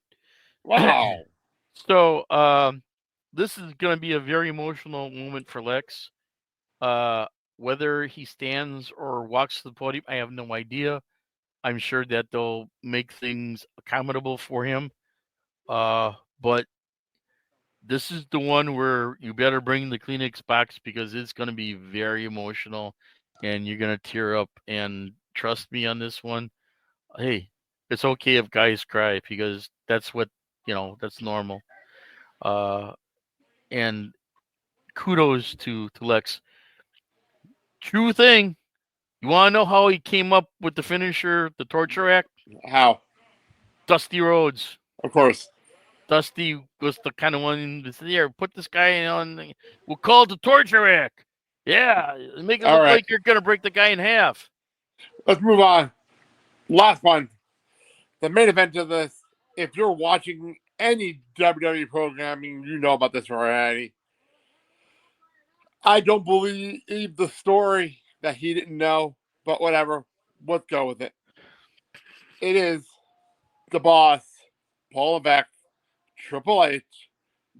Wow. So this is going to be a very emotional moment for Lex. Whether he stands or walks to the podium, I have no idea. I'm sure that they'll make things accommodable for him. But this is the one where you better bring the Kleenex box, because it's going to be very emotional and you're going to tear up. And trust me on this one. Hey, it's okay if guys cry, because that's what, that's normal. And kudos to Lex. True thing. You want to know how he came up with the finisher, the torture act? How? Dusty Rhodes. Of course. Dusty was the kind of one that's there. Put this guy on. We'll call it the torture rack. Yeah, make it All look right. like you're gonna break the guy in half. Let's move on. Last one. The main event of this. If you're watching any WWE programming, you know about this already. I don't believe the story that he didn't know, but whatever. Let's go with it. It is the boss, Paul Levesque, Triple H,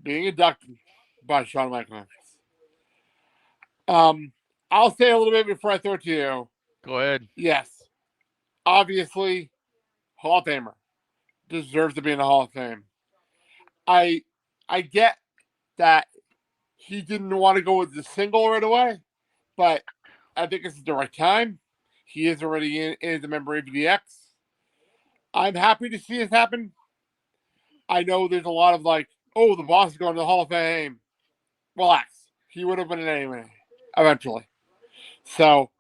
being inducted by Shawn Michaels. I'll say a little bit before I throw it to you. Go ahead. Yes, obviously, Hall of Famer deserves to be in the Hall of Fame. I get that he didn't want to go with the single right away, but I think this is the right time. He is already in as a member of DX. I'm happy to see this happen. I know there's a lot of like, oh, the boss is going to the Hall of Fame. Relax. He would have been in anyway, eventually. So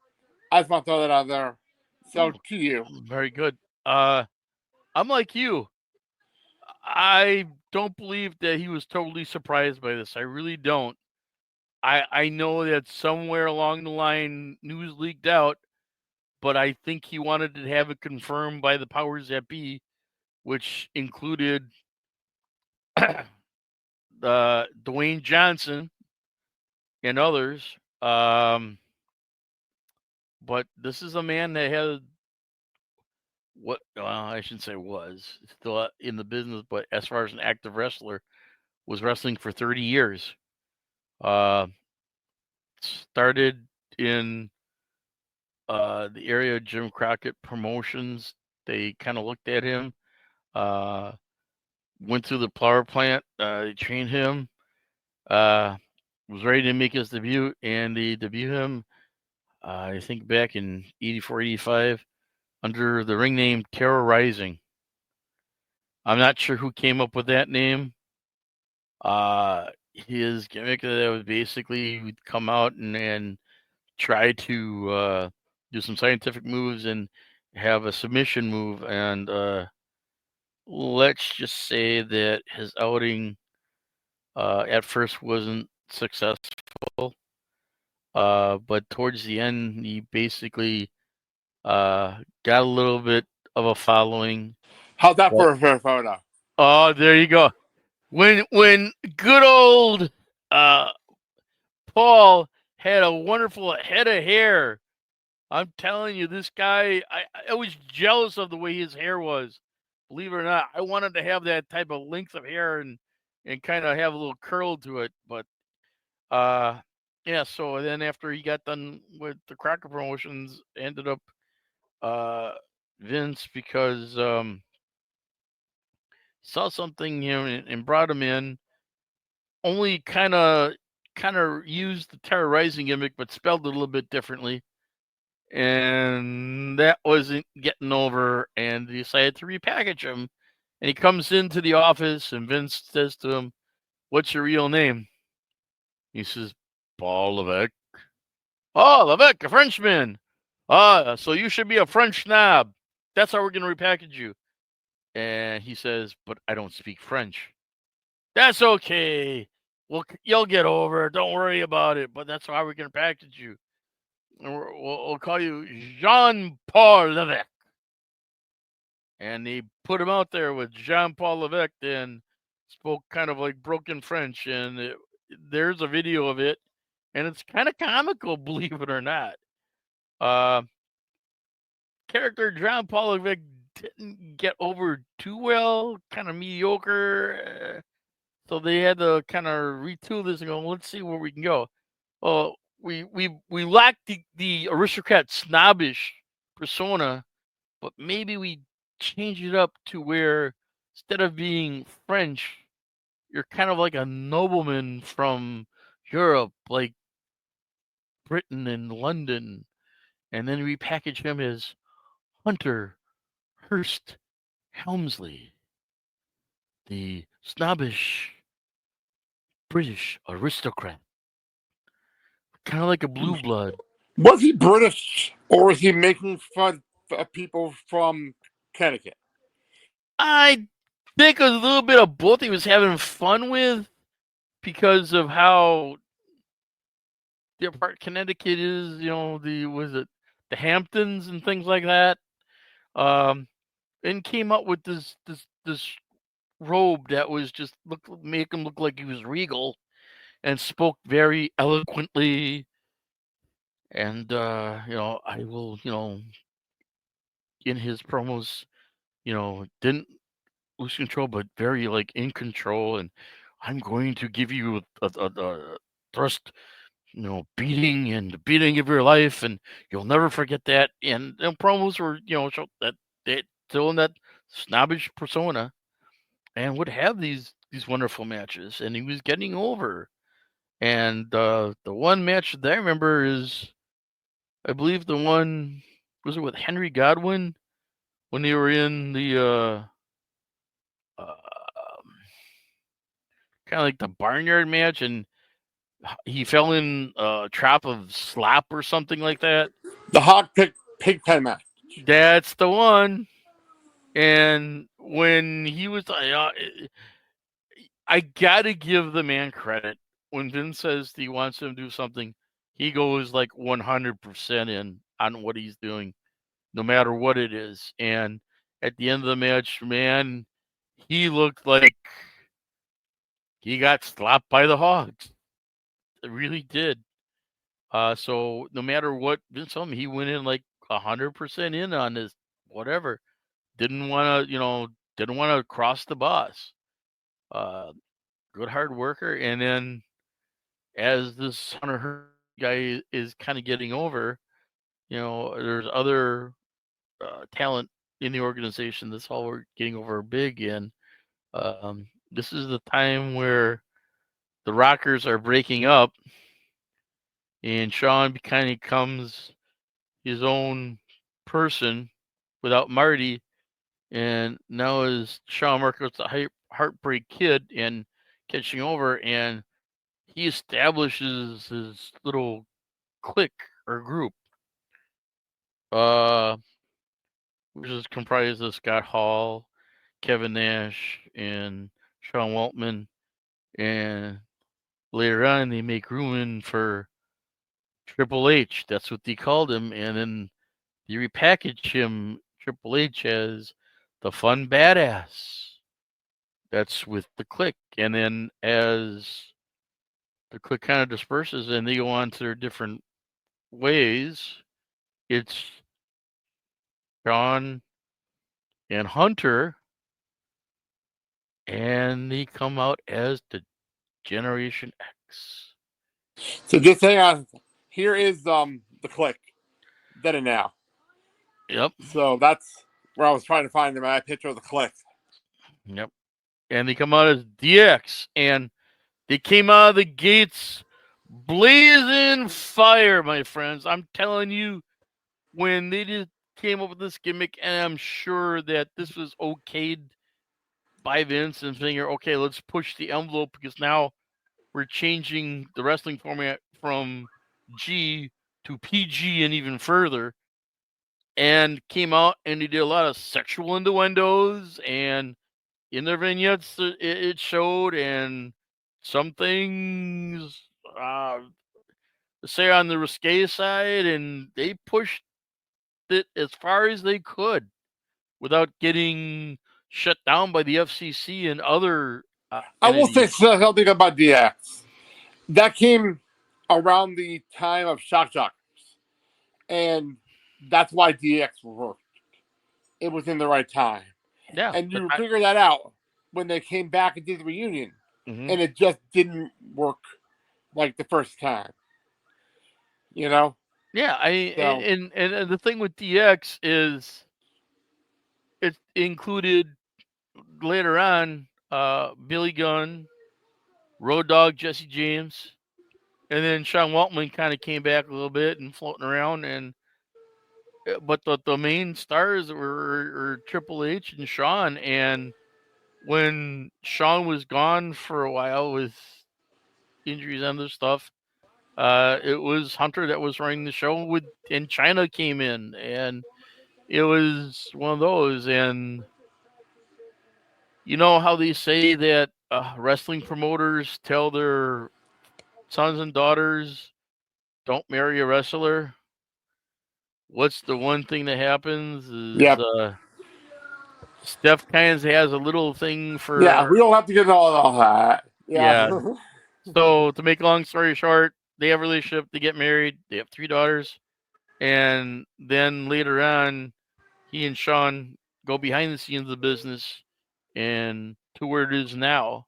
I just want to throw that out there. So to you. Very good. I'm like you. I don't believe that he was totally surprised by this. I really don't. I know that somewhere along the line news leaked out, but I think he wanted to have it confirmed by the powers that be, which included Dwayne Johnson and others. But this is a man that had what I shouldn't say was still in the business, but as far as an active wrestler, was wrestling for 30 years. Started in the area of Jim Crockett Promotions. They kind of looked at him, went through the power plant, they trained him, was ready to make his debut, and they debuted him, I think back in 84, 85, under the ring name Terror Rising. I'm not sure who came up with that name. His gimmick that was basically he'd come out and try to do some scientific moves and have a submission move. And let's just say that his outing at first wasn't successful. But towards the end, he basically got a little bit of a following. How's that for a fair photo? Oh, there you go. When good old Paul had a wonderful head of hair. I'm telling you, this guy, I was jealous of the way his hair was. Believe it or not, I wanted to have that type of length of hair and kind of have a little curl to it. But yeah, so then after he got done with the Crocker Promotions, ended up Vince because saw something and brought him in. Only kind of used the terrorizing gimmick, but spelled it a little bit differently. And that wasn't getting over, and they decided to repackage him. And he comes into the office, and Vince says to him, "What's your real name?" He says, "Paul Levesque." "Oh, Levesque, a Frenchman. So you should be a French snob. That's how we're going to repackage you." And he says, "But I don't speak French." "That's okay. Well, you'll get over it. Don't worry about it. But that's how we're going to package you. We'll call you Jean-Paul Levesque." And they put him out there with Jean-Paul Levesque and spoke kind of like broken French. And there's a video of it, and it's kind of comical, believe it or not. Character Jean-Paul Levesque didn't get over too well, kind of mediocre. So they had to kind of retool this and go, let's see where we can go. Well, we lacked the aristocrat snobbish persona, but maybe we change it up to where instead of being French, you're kind of like a nobleman from Europe, like Britain and London, and then we package him as Hunter Hearst Helmsley, the snobbish British aristocrat, kind of like a blue blood. Was he British or was he making fun of people from Connecticut? I think it was a little bit of both he was having fun with because of how the part Connecticut is, the Hamptons and things like that. And came up with this robe that was just make him look like he was regal and spoke very eloquently. And I will, in his promos, didn't lose control, but very like in control. And I'm going to give you a thrust, beating and the beating of your life, and you'll never forget that. And promos were, show that they still in that snobbish persona, and would have these wonderful matches, and he was getting over. And the one match that I remember is, I believe the one was it with Henry Godwin when they were in the kind of like the barnyard match, and he fell in a trap of slop or something like that. The hot pig pen match. That's the one. And when he was, I gotta give the man credit. When Vince says he wants him to do something, he goes like 100% in on what he's doing, no matter what it is. And at the end of the match, man, he looked like he got slapped by the Hogs. It really did. So no matter what Vince told me, he went in like 100% in on this, whatever. Didn't want to cross the boss. Good hard worker. And then as this Hunter Hearst guy is kind of getting over, there's other talent in the organization that's all we're getting over big. And this is the time where the Rockers are breaking up, and Shawn kind of becomes his own person without Marty, and now is Shawn Michaels the Heartbreak Kid and catching over, and he establishes his little clique or group, which is comprised of Scott Hall, Kevin Nash, and Sean Waltman, and later on they make room for Triple H. That's what they called him, and then they repackage him, Triple H, as the fun badass. That's with the clique. And then as the clique kind of disperses and they go on to their different ways, it's Shawn and Hunter, and they come out as the Generation X. So just hang on. Here is the click. Then and now. Yep. So that's where I was trying to find my picture of the click. Yep. And they come out as DX, and they came out of the gates blazing fire, my friends. I'm telling you, when they just came up with this gimmick, and I'm sure that this was okayed by Vince and figure, okay, let's push the envelope because now we're changing the wrestling format from G to PG and even further. And came out and they did a lot of sexual innuendos, and in their vignettes it showed, and some things say on the risque side, and they pushed it as far as they could without getting shut down by the FCC and other I will say entities. something about DX. That came around the time of Shock Jockers. And that's why DX worked. It was in the right time. Yeah. And you figure that out when they came back and did the reunion. Mm-hmm. And it just didn't work like the first time. Yeah, and the thing with DX is it included later on Billy Gunn, Road Dogg Jesse James, and then Sean Waltman kind of came back a little bit and floating around, and but the main stars were Triple H and Shawn. And when Shawn was gone for a while with injuries and other stuff, it was Hunter that was running the show and China came in, and it was one of those. And You know how they say that wrestling promoters tell their sons and daughters, don't marry a wrestler? What's the one thing that happens is Yep. Steph kind of has a little thing Yeah, we for, don't have to get into all that. Yeah. yeah. So to make a long story short, they have a relationship, they get married, they have 3 daughters, and then later on, he and Sean go behind the scenes of the business and to where it is now,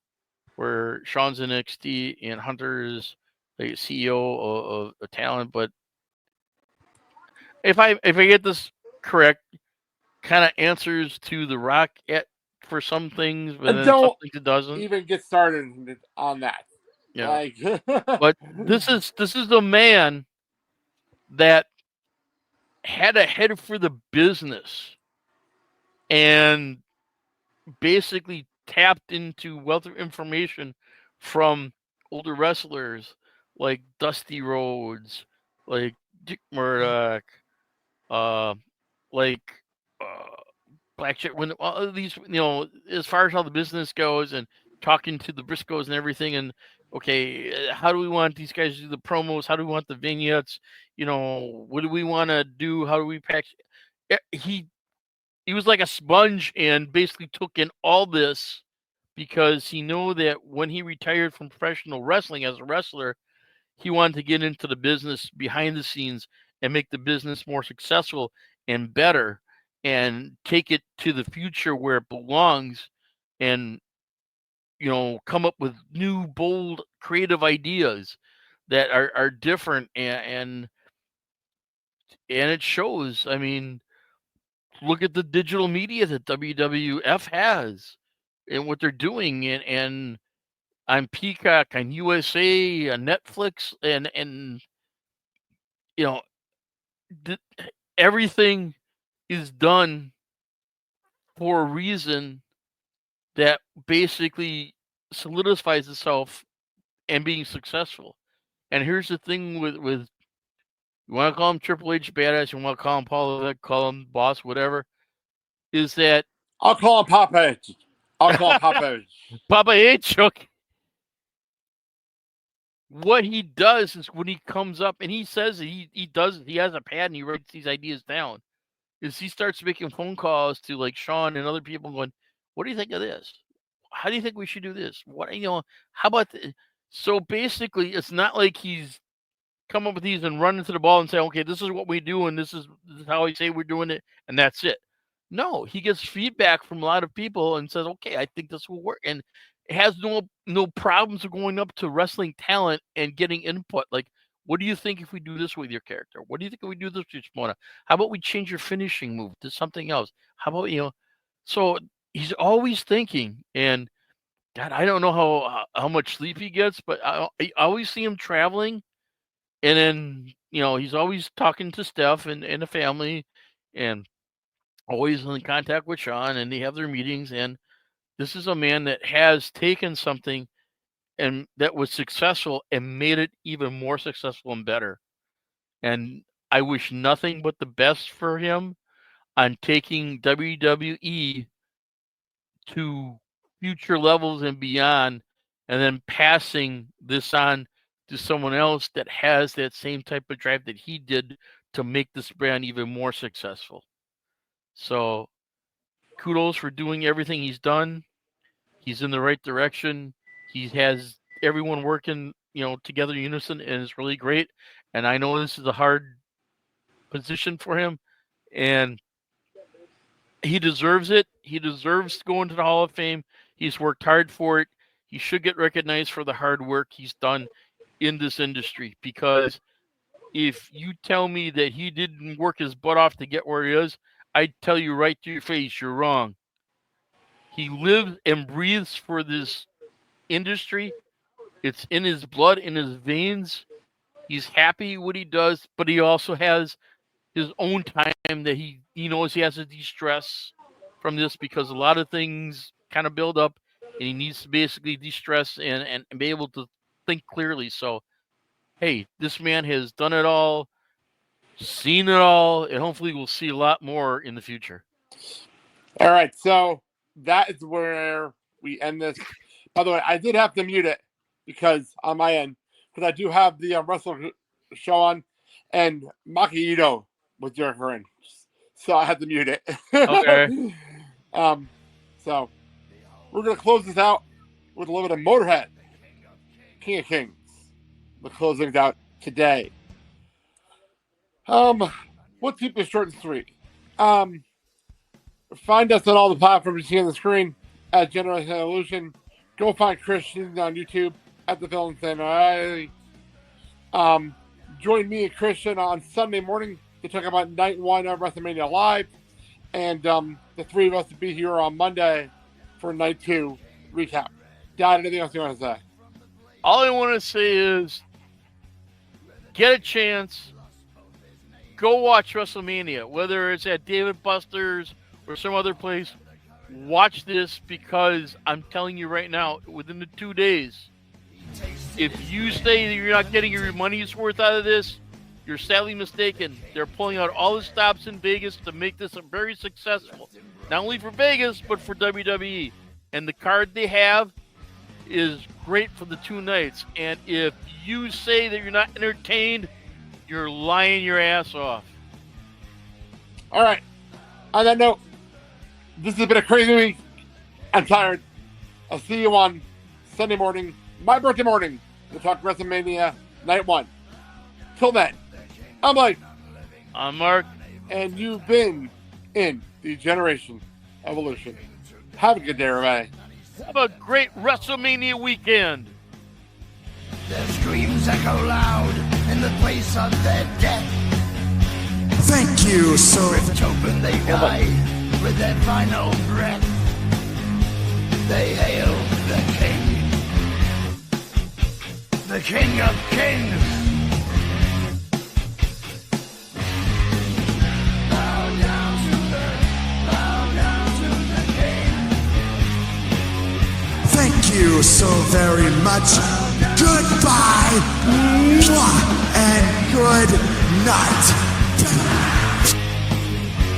where Sean's in NXT and Hunter is the CEO of talent. But if I get this correct, kind of answers to The Rock for some things, but And then some don't things it doesn't. even get started on that. Yeah. Like, But this is a man that had a head for the business and basically tapped into wealth of information from older wrestlers like Dusty Rhodes, like Dick Murdoch, uh, like uh, Black Jet. When all of these, as far as how the business goes, and talking to the Briscoes and everything, and okay, how do we want these guys to do the promos? How do we want the vignettes? What do we want to do? How do we pack? He was like a sponge and basically took in all this because he knew that when he retired from professional wrestling as a wrestler, he wanted to get into the business behind the scenes and make the business more successful and better and take it to the future where it belongs and come up with new bold creative ideas that are different and it shows. I mean, look at the digital media that WWF has and what they're doing and on Peacock, on USA, on Netflix, and you know th- everything is done for a reason that basically solidifies itself and being successful. And here's the thing with you want to call him Triple H badass, you want to call him Paul Levesque, call him boss, whatever, is that I'll call him Papa H. I'll call him Papa H. Papa H. Okay. What he does is when he comes up and he says he has a pad and he writes these ideas down, is he starts making phone calls to like Sean and other people going, what do you think of this? How do you think we should do this? How about this? So basically it's not like he's come up with these and run into the ball and say, okay, this is what we do and this is how I say we're doing it, and that's it. No, he gets feedback from a lot of people and says, okay, I think this will work. And has no problems of going up to wrestling talent and getting input. Like, what do you think if we do this with your character? What do you think if we do this with Shimona? How about we change your finishing move to something else? How about so he's always thinking, and God, I don't know how much sleep he gets, but I always see him traveling, and then he's always talking to Steph and the family, and always in contact with Sean, and they have their meetings. And this is a man that has taken something and that was successful and made it even more successful and better. And I wish nothing but the best for him on taking WWE to future levels and beyond, and then passing this on to someone else that has that same type of drive that he did to make this brand even more successful. So kudos for doing everything he's done. He's in the right direction. He has everyone working, together in unison, and it's really great. And I know this is a hard position for him, and he deserves it. He deserves to go into the Hall of Fame. He's worked hard for it. He should get recognized for the hard work he's done in this industry, because if you tell me that he didn't work his butt off to get where he is, I'd tell you right to your face, you're wrong. He lives and breathes for this industry. It's in his blood, in his veins. He's happy what he does, but he also has his own time that he knows he has to de-stress from this, because a lot of things kind of build up and he needs to basically de-stress and be able to think clearly. So, hey, this man has done it all, seen it all, and hopefully we'll see a lot more in the future. All right, so that is where we end this. By the way, I did have to mute it because on my end, because I do have the wrestling show on, and Maki Ito was during her end, so I had to mute it. Okay. So we're gonna close this out with a little bit of Motorhead, King of Kings. The closing's out today. We'll keep this short and sweet. Find us on all the platforms you see on the screen at Generation Evolution. Go find Christian on YouTube at the Film Center. Join me and Christian on Sunday morning to talk about Night 1 of WrestleMania Live. And the three of us will be here on Monday for Night 2 recap. Dad, anything else you want to say? All I want to say is get a chance. Go watch WrestleMania, whether it's at Dave & Buster's or some other place. Watch this, because I'm telling you right now, within the 2 days, if you say that you're not getting your money's worth out of this, you're sadly mistaken. They're pulling out all the stops in Vegas to make this a very successful, not only for Vegas, but for WWE. And the card they have is great for the 2 nights. And if you say that you're not entertained, you're lying your ass off. All right. On that note, this has been a crazy week. I'm tired. I'll see you on Sunday morning, my birthday morning, to talk WrestleMania Night 1. Till then, I'm Mike. I'm Mark. And you've been in the Generation Evolution. Have a good day, everybody. Have a great WrestleMania weekend. Their screams echo loud in the place of their death. Thank you so. Ripped open, they die with their final breath. They hail the King of Kings. Bow down to the King. Thank you so very much. Goodbye. Mwah, and good night.